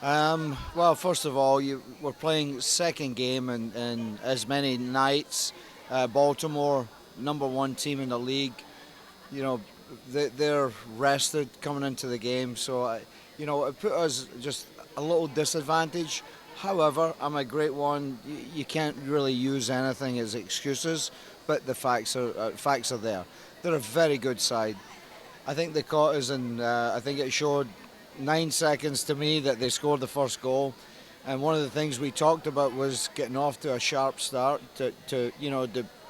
Well, first of all, we're playing second game in as many nights. Baltimore, number one team in the league. You know, they're rested coming into the game, so it put us just a little disadvantage. However, I'm a great one. You can't really use anything as excuses, but the facts are there. They're a very good side. I think they caught us, and I think it showed 9 seconds to me that they scored the first goal. And one of the things we talked about was getting off to a sharp start to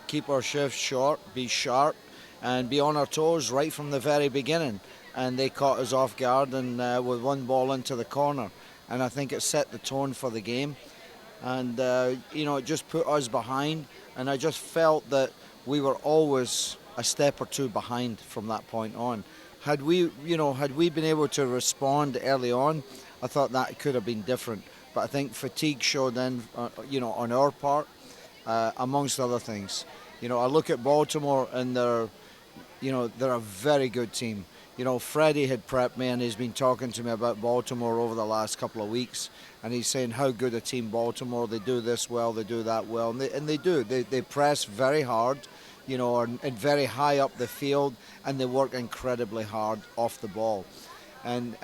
keep our shifts short, be sharp, and be on our toes right from the very beginning. And they caught us off guard and with one ball into the corner. And I think it set the tone for the game. And it just put us behind. And I just felt that we were always a step or two behind from that point on. Had we been able to respond early on, I thought that could have been different. But I think fatigue showed in, on our part, amongst other things. I look at Baltimore and they're a very good team. Freddie had prepped me and he's been talking to me about Baltimore over the last couple of weeks, and he's saying how good a team Baltimore. They do this well, they do that well, and they do. They press very hard, and very high up the field, and they work incredibly hard off the ball. And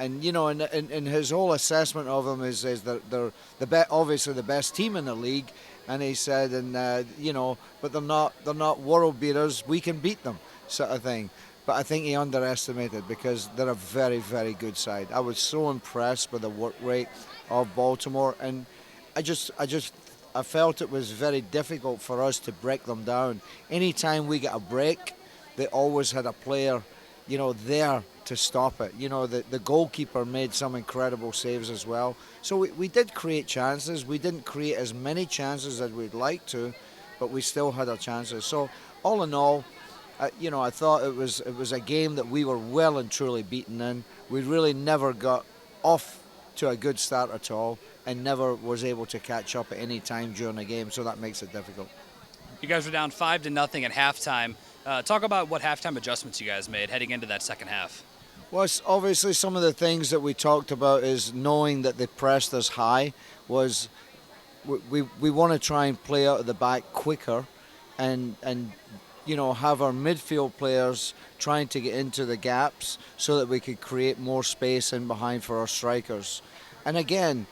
his whole assessment of them is that they're obviously the best team in the league, and he said, but they're not world beaters. We can beat them, sort of thing. But I think he underestimated, because they're a very, very good side. I was so impressed with the work rate of Baltimore, and I felt it was very difficult for us to break them down. Anytime we get a break, they always had a player, there to stop it. The goalkeeper made some incredible saves as well. So we did create chances. We didn't create as many chances as we'd like to, but we still had our chances. So all in all, I thought it was a game that we were well and truly beaten in. We really never got off to a good start at all, and never was able to catch up at any time during the game. So that makes it difficult. You guys were down 5-0 at halftime. Talk about what halftime adjustments you guys made heading into that second half. Well, it's obviously some of the things that we talked about is knowing that they pressed us high. Was we want to try and play out of the back quicker, and have our midfield players trying to get into the gaps so that we could create more space in behind for our strikers. And again,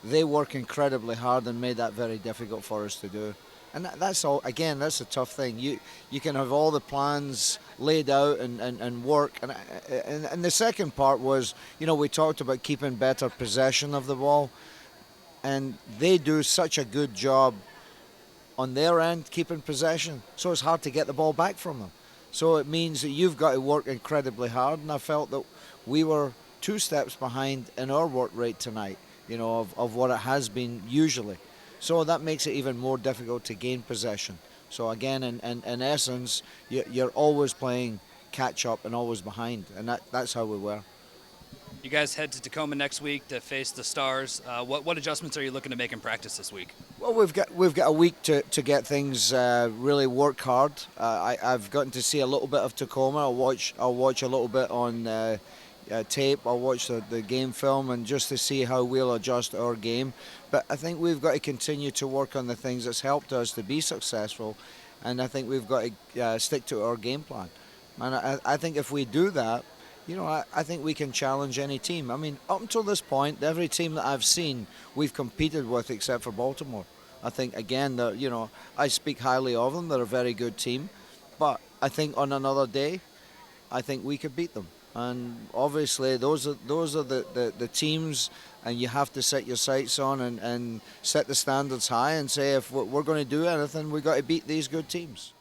they work incredibly hard and made that very difficult for us to do. And that's all. Again, that's a tough thing. You can have all the plans laid out and work. And the second part was, we talked about keeping better possession of the ball, and they do such a good job on their end keeping possession, so it's hard to get the ball back from them. So it means that you've got to work incredibly hard, and I felt that we were 2 steps behind in our work rate tonight, of what it has been usually. So that makes it even more difficult to gain possession. So again, in essence, you're always playing catch up and always behind, and that's how we were. You guys head to Tacoma next week to face the Stars. What adjustments are you looking to make in practice this week? Well, we've got a week to get things really work hard. I've gotten to see a little bit of Tacoma. I'll watch a little bit on tape. I'll watch the game film, and just to see how we'll adjust our game. But I think we've got to continue to work on the things that's helped us to be successful, and I think we've got to stick to our game plan. And I think if we do that, I think we can challenge any team. I mean, up until this point, every team that I've seen, we've competed with except for Baltimore. I think, again, I speak highly of them. They're a very good team. But I think on another day, I think we could beat them. And obviously, those are the teams, and you have to set your sights on and set the standards high and say, if we're going to do anything, we've got to beat these good teams.